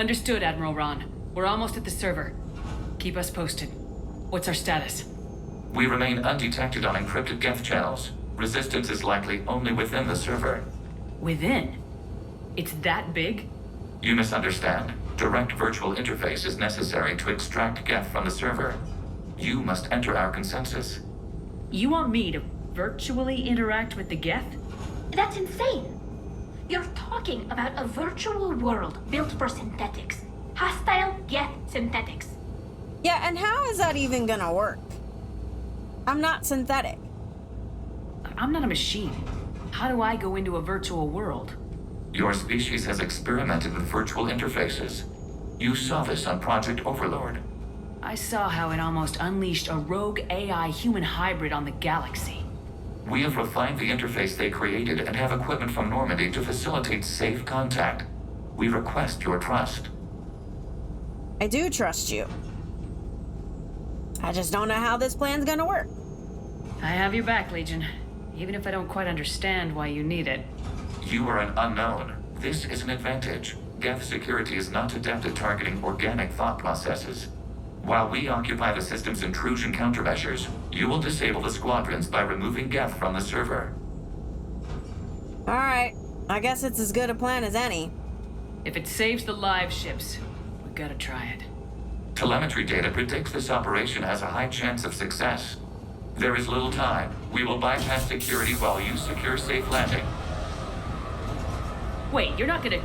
Understood, Admiral Ron. We're almost at the server. Keep us posted. What's our status? We remain undetected on encrypted Geth channels. Resistance is likely only within the server. Within? It's that big? You misunderstand. Direct virtual interface is necessary to extract Geth from the server. You must enter our consensus. You want me to virtually interact with the Geth? That's insane! You're talking about a virtual world built for synthetics. Hostile Geth synthetics. Yeah, and how is that even gonna work? I'm not synthetic. I'm not a machine. How do I go into a virtual world? Your species has experimented with virtual interfaces. You saw this on Project Overlord. I saw how it almost unleashed a rogue AI human hybrid on the galaxy. We have refined the interface they created and have equipment from Normandy to facilitate safe contact. We request your trust. I do trust you. I just don't know how this plan's gonna work. I have your back, Legion. Even if I don't quite understand why you need it. You are an unknown. This is an advantage. Geth security is not adept at targeting organic thought processes. While we occupy the system's intrusion countermeasures, you will disable the squadrons by removing Geth from the server. Alright, I guess it's as good a plan as any. If it saves the live ships, we gotta try it. Telemetry data predicts this operation has a high chance of success. There is little time. We will bypass security while you secure safe landing. Wait, you're not gonna...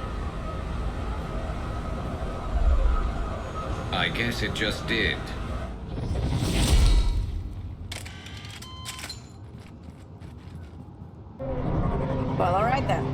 I guess it just did. Well, alright then.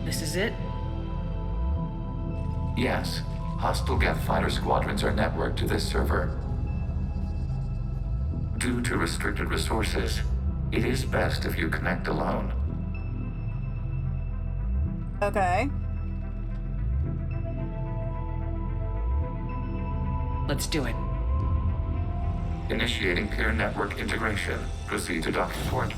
This is it? Yes. Hostile Geth fighter squadrons are networked to this server. Due to restricted resources, it is best if you connect alone. Okay. Let's do it. Initiating peer network integration. Proceed to docking port.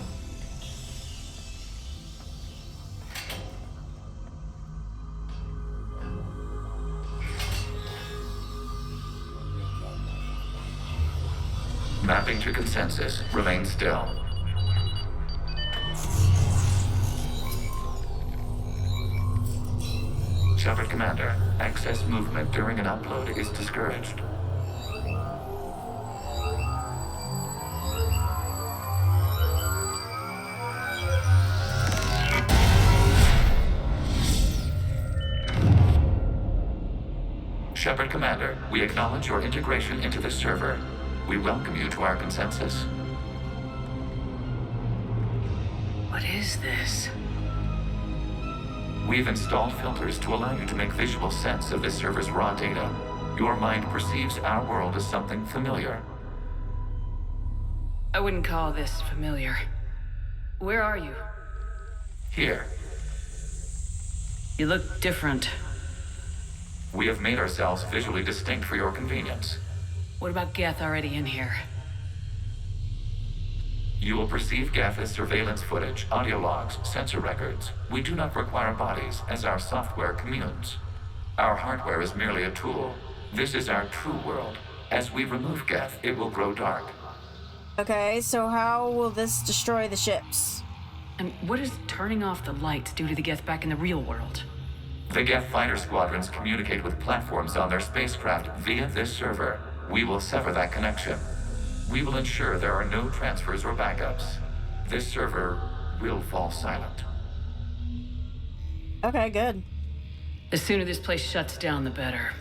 Mapping to consensus. Remain still. Shepard Commander, access movement during an upload is discouraged. Shepard Commander, we acknowledge your integration into the server. We welcome you to our consensus. What is this? We've installed filters to allow you to make visual sense of this server's raw data. Your mind perceives our world as something familiar. I wouldn't call this familiar. Where are you? Here, You look different. we have made ourselves visually distinct for your convenience. What about Geth already in here? You will perceive Geth as surveillance footage, audio logs, sensor records. We do not require bodies, as our software communes. Our hardware is merely a tool. This is our true world. As we remove Geth, it will grow dark. Okay, so how will this destroy the ships? And what does turning off the lights do to the Geth back in the real world? The Geth fighter squadrons communicate with platforms on their spacecraft via this server. We will sever that connection. We will ensure there are no transfers or backups. This server will fall silent. Okay, good. The sooner this place shuts down, the better.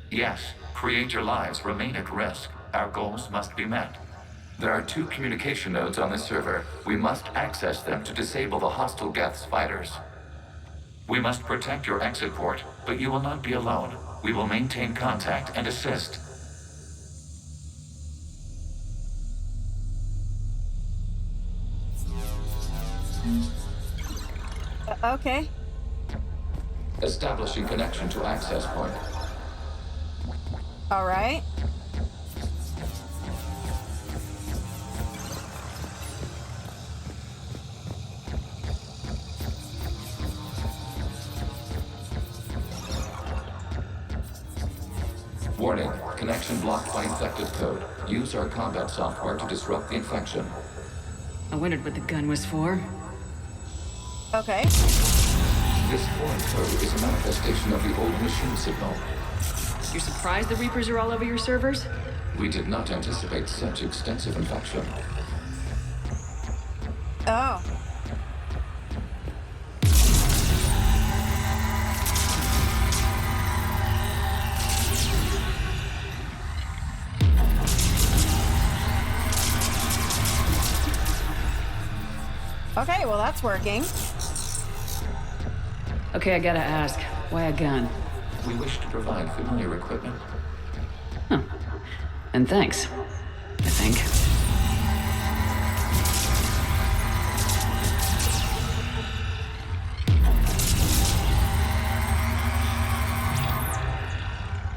Yes, create your lives remain at risk. Our goals must be met. There are 2 communication nodes on this server. We must access them to disable the hostile Geth's fighters. We must protect your exit port, but you will not be alone. We will maintain contact and assist. Okay. Establishing connection to access point. All right. Warning, connection blocked by infected code. Use our combat software to disrupt the infection. I wondered what the gun was for. Okay. This foreign code is a manifestation of the old machine signal. You're surprised the Reapers are all over your servers? We did not anticipate such extensive infection. Oh. Okay, well that's working. Okay, I gotta ask, why a gun? We wish to provide familiar equipment. Huh. And thanks, I think.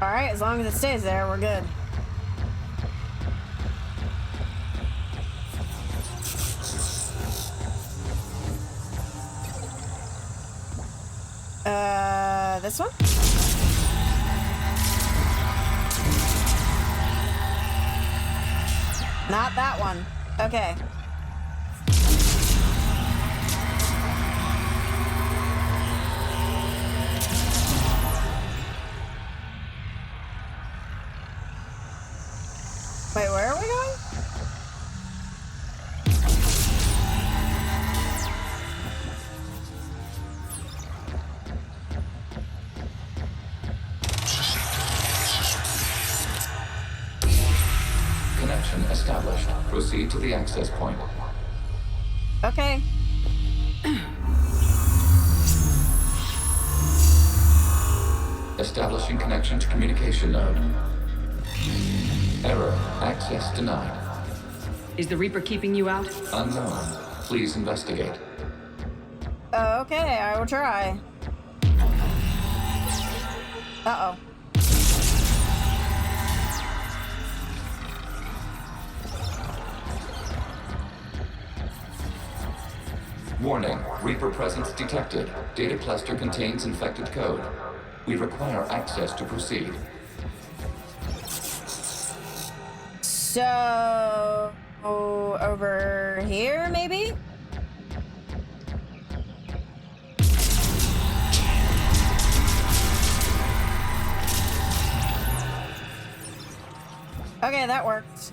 Alright, as long as it stays there, we're good. This one? Not that one. Okay. Wait, where are we going? Connection established. Proceed to the access point. Okay. Establishing connection to communication node. Error. Access denied. Is the Reaper keeping you out? Unknown. Please investigate. Okay, I will try. Uh-oh. Warning. Reaper presence detected. Data cluster contains infected code. We require access to proceed. So... over here, maybe? Okay, that worked.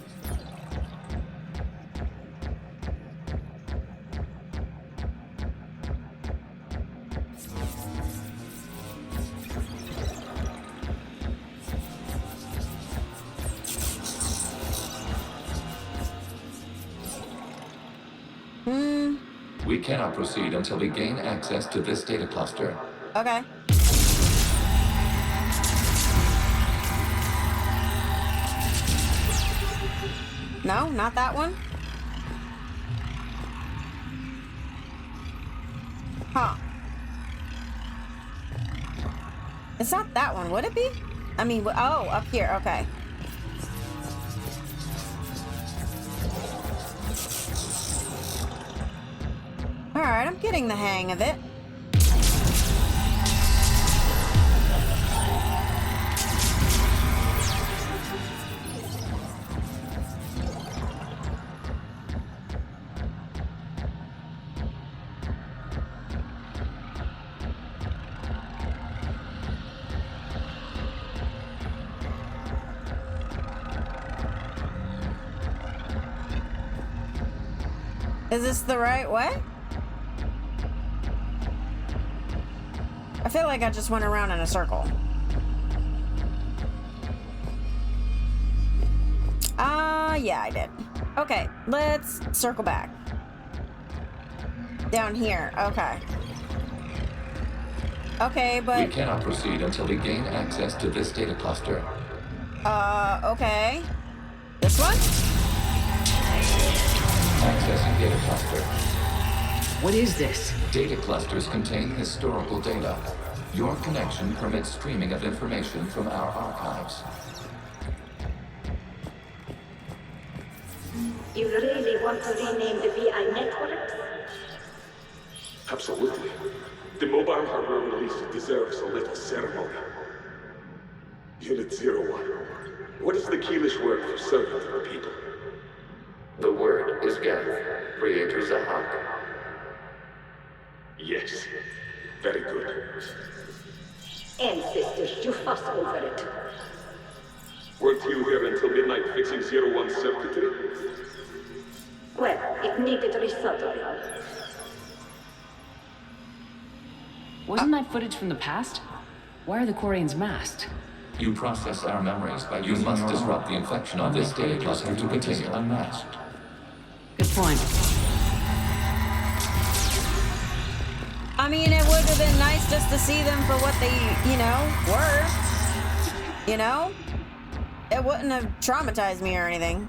We cannot proceed until we gain access to this data cluster. Okay. No, not that one. Huh. It's not that one, would it be? I mean, oh, up here, okay. Alright, I'm getting the hang of it. Is this the right way? I feel like I just went around in a circle. Yeah, I did. Okay, let's circle back. Down here, okay. Okay, but... We cannot proceed until we gain access to this data cluster. Okay. This one? Accessing data cluster. What is this? Data clusters contain historical data. Your connection permits streaming of information from our archives. You really want to rename the VI network? Absolutely. The mobile hardware release deserves a little ceremony. Unit 01. What is the Keelish word for servant of the people? The word is Geth, Creator Zahak. Yes. Very good. Ancestors, you fuss over it. Weren't you here until midnight fixing 01's circuitry? Well, it needed resoldering. Wasn't that footage from the past? Why are the Quarians masked? You process our memories by using must disrupt the inflection of this data cluster to continue unmasked. Good point. I mean, it would have been nice just to see them for what they, you know, were. You know? It wouldn't have traumatized me or anything.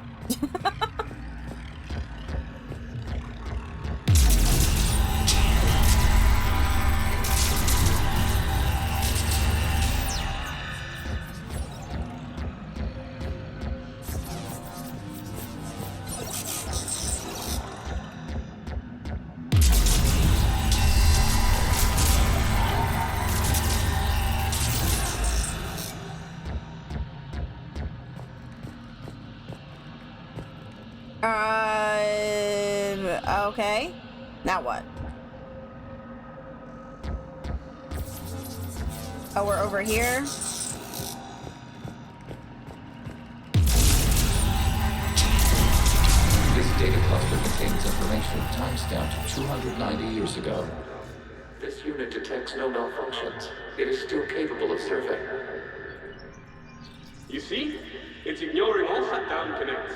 Okay. Now what? Oh, we're over here. This data cluster contains information timestamped 290 years ago. This unit detects no malfunctions. It is still capable of serving. You see? It's ignoring all shutdown connects.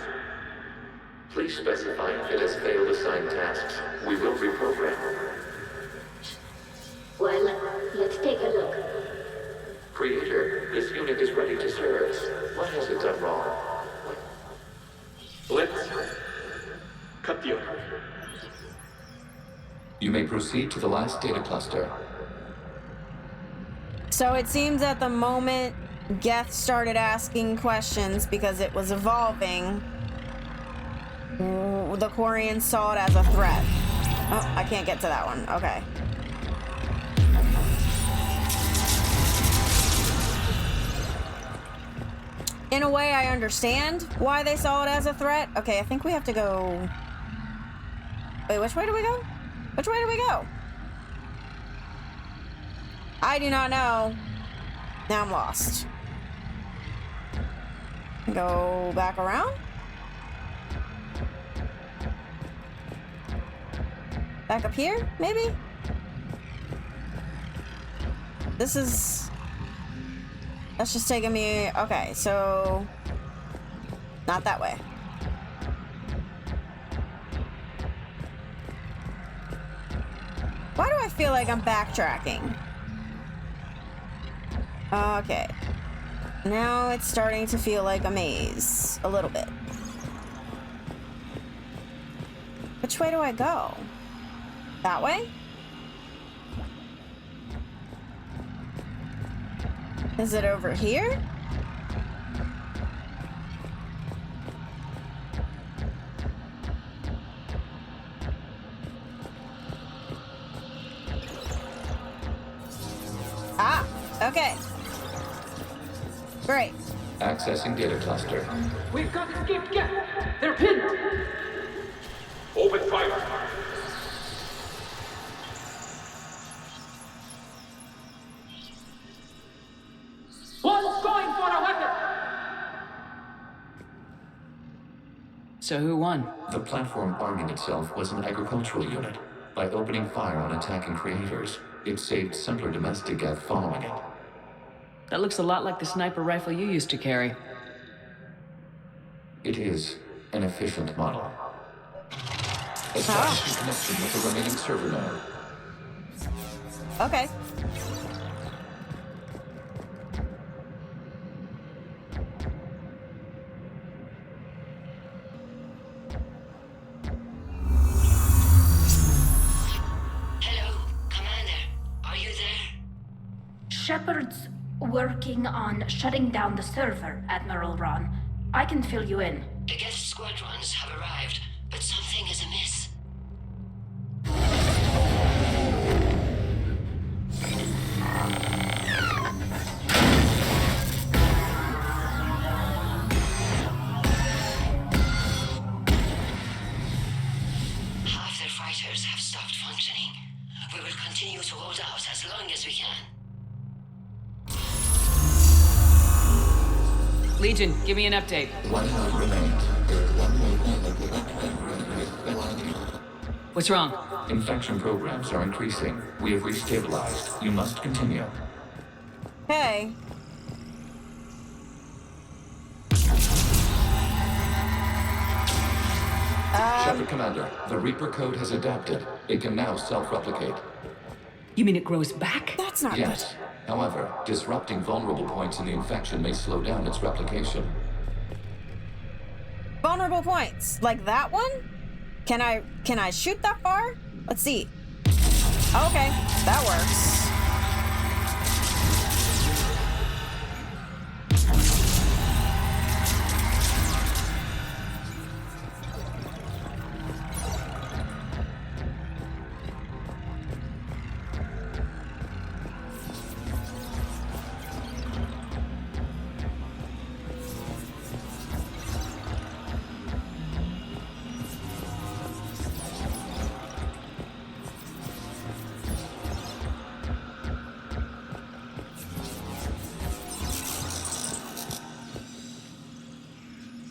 Please specify if it has failed assigned tasks. We will reprogram. Well, let's take a look. Creator, this unit is ready to serve. What has it done wrong? Let's cut the order. You may proceed to the last data cluster. So it seems at the moment Geth started asking questions because it was evolving, the Quarians saw it as a threat. Oh, I can't get to that one. Okay. In a way, I understand why they saw it as a threat. Okay, I think we have to go... Wait, which way do we go? Which way do we go? I do not know. Now I'm lost. Go back around? Back up here, maybe? This is... That's just taking me... Okay, so... Not that way. Why do I feel like I'm backtracking? Okay. Now it's starting to feel like a maze. A little bit. Which way do I go? That way? Is it over here? Ah, okay. Great. Accessing data cluster. We've got escaped Geth! They're pinned! Open fire. One's going for a weapon! So who won? The platform arming itself was an agricultural unit. By opening fire on attacking creators, it saved simpler domestic Geth following it. That looks a lot like the sniper rifle you used to carry. It is an efficient model. Establish connection with the remaining server node. Okay. Hello, Commander. Are you there? Shepard's working on shutting down the server, Admiral Ron. I can fill you in. The Geth squadrons have arrived, but something is amiss. Half their fighters have stopped functioning. We will continue to hold out as long as we can. Legion, give me an update. One node remains. What's wrong? Infection programs are increasing. We have restabilized. You must continue. Okay. Shepard Commander, the Reaper code has adapted. It can now self-replicate. You mean it grows back? That's not Yes. However, disrupting vulnerable points in the infection may slow down its replication. good. Vulnerable points. Like that one? Can I shoot that far? Let's see. Okay, that works.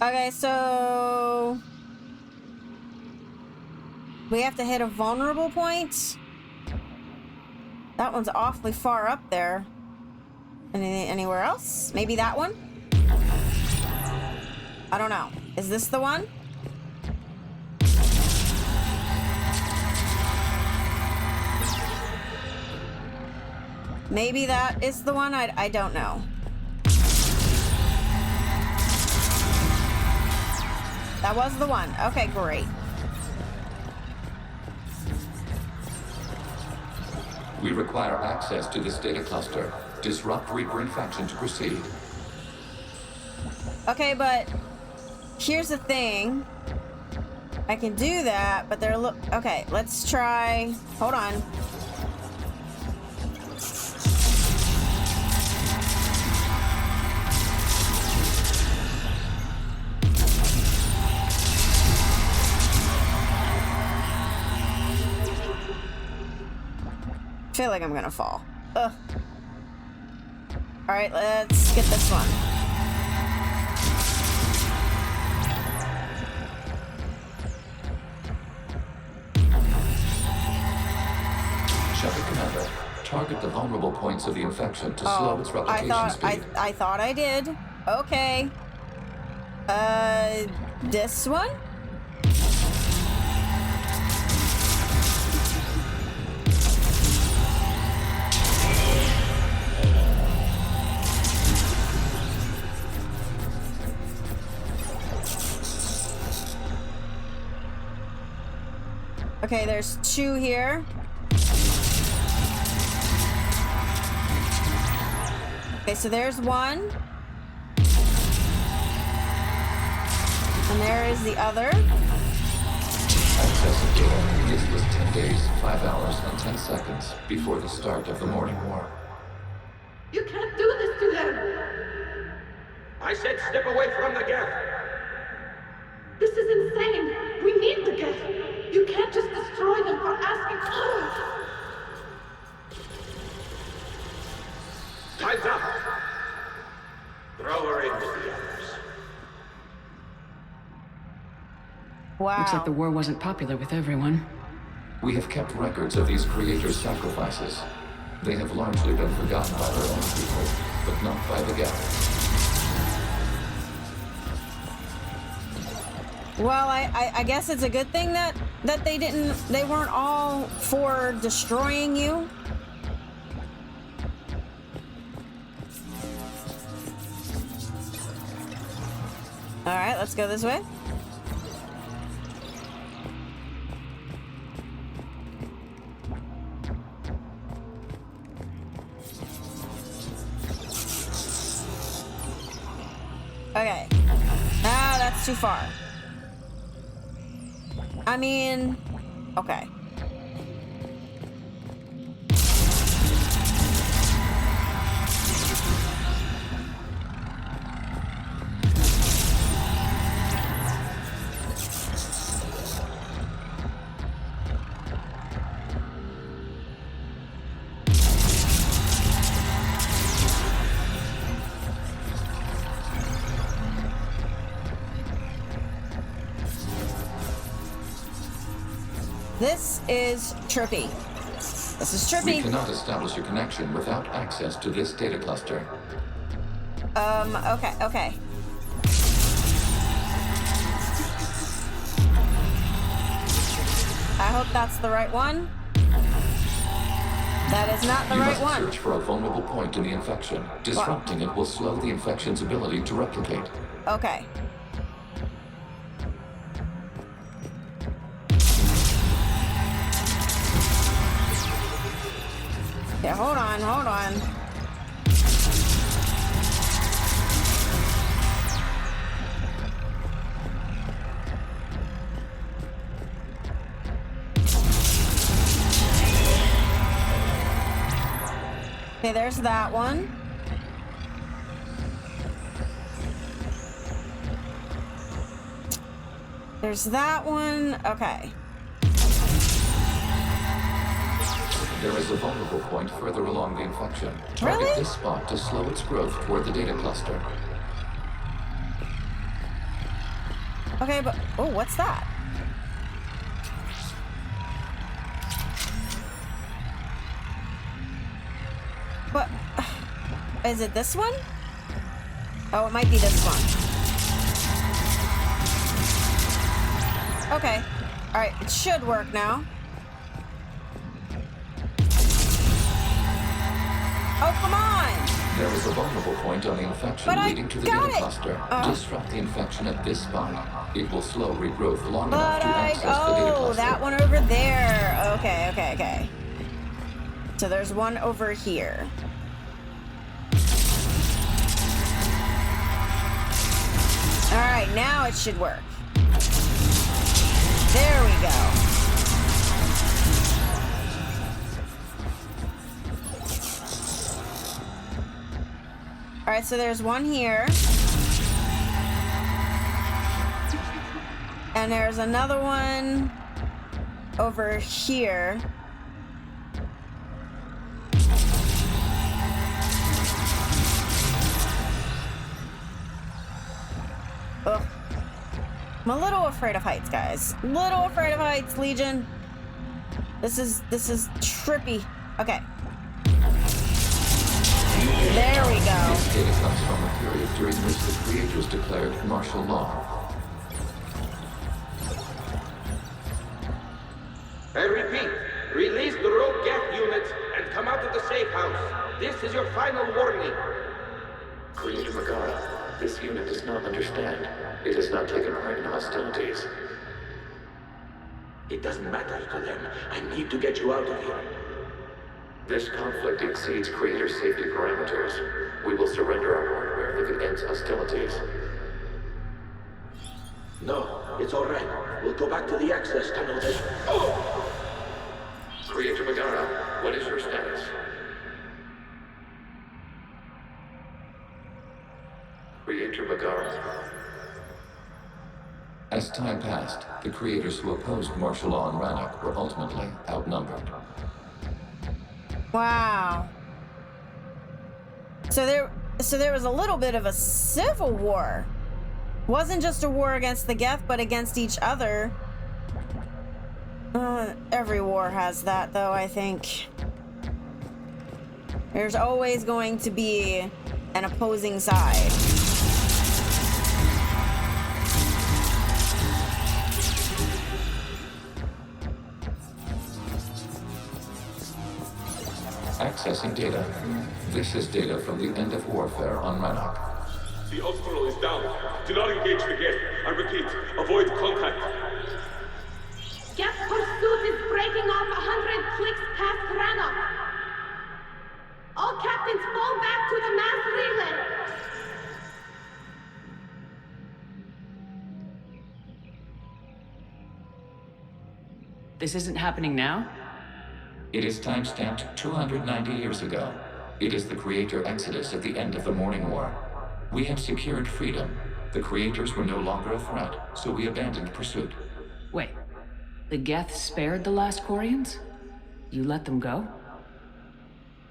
Okay, so we have to hit a vulnerable point. That one's awfully far up there. Anywhere else? Maybe that one? I don't know. Is this the one? Maybe that is the one? I don't know. That was the one. Okay, great. We require access to this data cluster. Disrupt Reaper infection to proceed. Okay, but here's the thing. I can do that, but they're okay, let's try. Hold on. I feel like I'm gonna fall. Ugh. All right, let's get this one. Shepard Commander, target the vulnerable points of the infection to slow its replication speed. I thought I did. Okay. This one? Okay, there's two here. Okay, so there's one. And there is the other. Access of data. This was 10 days, 5 hours, and 10 seconds before the start of the morning war. You can't do this to them! I said step away from the Geth. This is insane! We need the Geth! You can't just destroy them for asking for it! Time's up. Throw her in with the others. Wow. Looks like the war wasn't popular with everyone. We have kept records of these creators' sacrifices. They have largely been forgotten by their own people, but not by the Geth. Well, I guess it's a good thing that they weren't all for destroying you. All right, let's go this way. Okay. Ah, that's too far. I mean, okay. This is trippy. This is trippy. We cannot establish a connection without access to this data cluster. Okay. I hope that's the right one. That is not the right one. You must search for a vulnerable point in the infection. Disrupting it will slow the infection's ability to replicate. Okay. Yeah, hold on. Okay, there's that one. There's that one. Okay. There is a vulnerable point further along the infection. Target Really? this spot to slow its growth toward the data cluster. Okay, but oh, what's that? What? Is it this one? Oh, it might be this one. Okay. All right, it should work now. Oh, come on! There is a vulnerable point on the infection But I leading to the got data it. cluster. Disrupt the infection at this spot. It will slow regrowth long enough But to access the data oh, cluster. that one over there. Okay. So there's one over here. All right, now it should work. There we go. All right, so there's one here. And there's another one over here. Ugh. I'm a little afraid of heights, guys. Little afraid of heights, Legion. This is trippy. Okay. There we go. This data comes from a period during which the creators declared martial law. I repeat, release the rogue Geth units and come out of the safe house. This is your final warning. Creator Megara, this unit does not understand. It has not taken part in hostilities. It doesn't matter to them. I need to get you out of here. This conflict exceeds Creator safety parameters. We will surrender our hardware if it ends hostilities. No, it's all right. We'll go back to the access tunnel then. Oh! Creator Megara, what is your status? Creator Megara. As time passed, the creators who opposed martial law in Rannoch were ultimately outnumbered. Wow. So there was a little bit of a civil war Wasn't just a war against the Geth, but against each other. Every war has that, though, I think. There's always going to be an opposing side. Accessing data. This is data from the end of warfare on Rannoch. The Ultral is down. Do not engage the Geth. I repeat, avoid contact. Geth pursuit is breaking off 100 clicks past Rannoch. All captains fall back to the mass relay. This isn't happening now? It is timestamped 290 years ago. It is the Creator Exodus at the end of the Morning War. We had secured freedom. The Creators were no longer a threat, so we abandoned pursuit. Wait. The Geth spared the last Quarians? You let them go?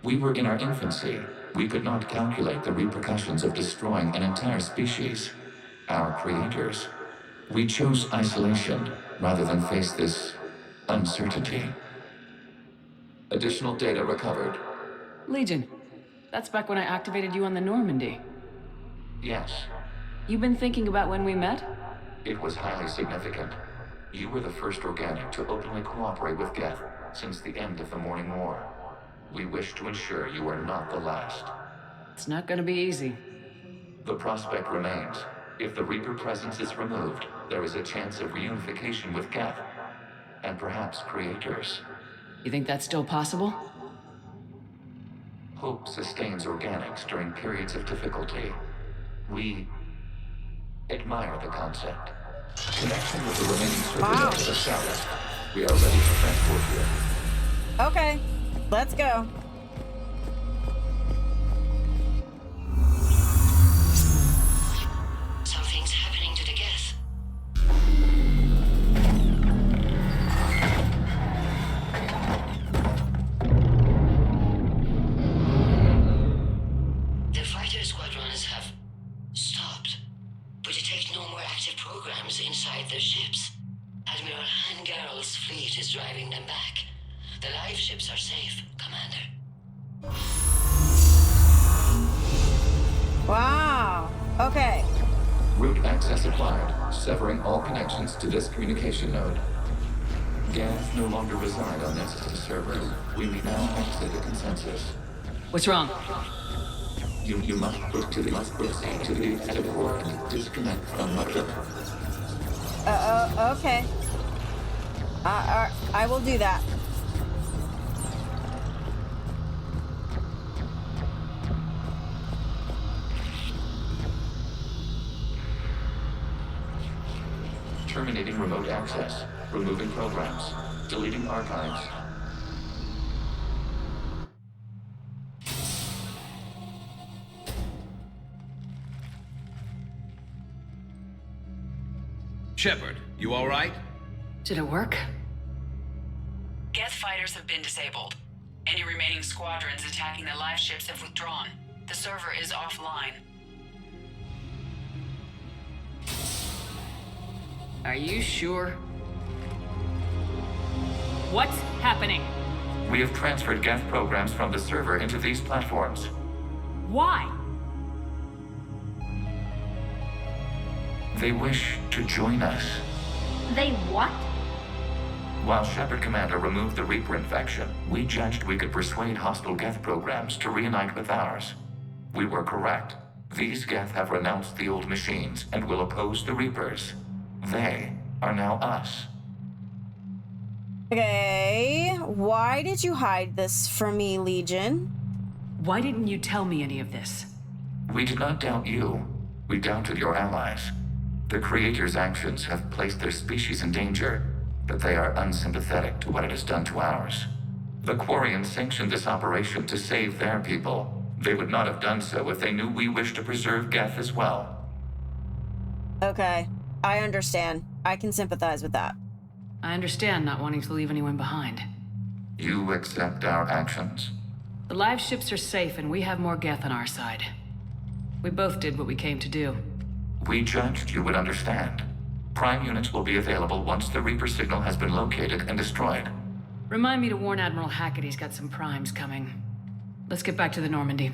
We were in our infancy. We could not calculate the repercussions of destroying an entire species. Our creators. We chose isolation rather than face this uncertainty. Additional data recovered. Legion. That's back when I activated you on the Normandy. Yes, You've been thinking about when we met? it was highly significant. You were the first organic to openly cooperate with Geth since the end of the Morning War. We wish to ensure you are not the last. It's not gonna be easy. The prospect remains. If the Reaper presence is removed, there is a chance of reunification with Geth. And perhaps creators. You think that's still possible? Hope sustains organics during periods of difficulty. We admire the concept. Connection with the remaining survivors is established. We are ready for transport here. Okay, let's go. Something's happening to the Geth. The fighter squadrons have stopped. We detect no more active programs inside their ships. Admiral Hangarl's fleet is driving them back. The live ships are safe, Commander. Wow. Okay. Route access acquired, severing all connections to this communication node. Geth no longer reside on this server. We may now exit the consensus. What's wrong? You must proceed to the exit port and disconnect from Mother. Okay. I will do that. Terminating remote access. Removing programs. Deleting archives. Shepard, you all right? Did it work? Geth fighters have been disabled. Any remaining squadrons attacking the live ships have withdrawn. The server is offline. Are you sure? What's happening? We have transferred Geth programs from the server into these platforms. Why? They wish to join us. They what? While Shepard Commander removed the Reaper infection, we judged we could persuade hostile Geth programs to reunite with ours. We were correct. These Geth have renounced the old machines and will oppose the Reapers. They are now us. Okay. Why did you hide this from me, Legion? Why didn't you tell me any of this? We did not doubt you. We doubted your allies. The Creator's actions have placed their species in danger, but they are unsympathetic to what it has done to ours. The Quarians sanctioned this operation to save their people. They would not have done so if they knew we wished to preserve Geth as well. Okay. I understand. I can sympathize with that. I understand not wanting to leave anyone behind. You accept our actions? The live ships are safe and we have more Geth on our side. We both did what we came to do. We judged you would understand. Prime units will be available once the Reaper signal has been located and destroyed. Remind me to warn Admiral Hackett he's got some primes coming. Let's get back to the Normandy.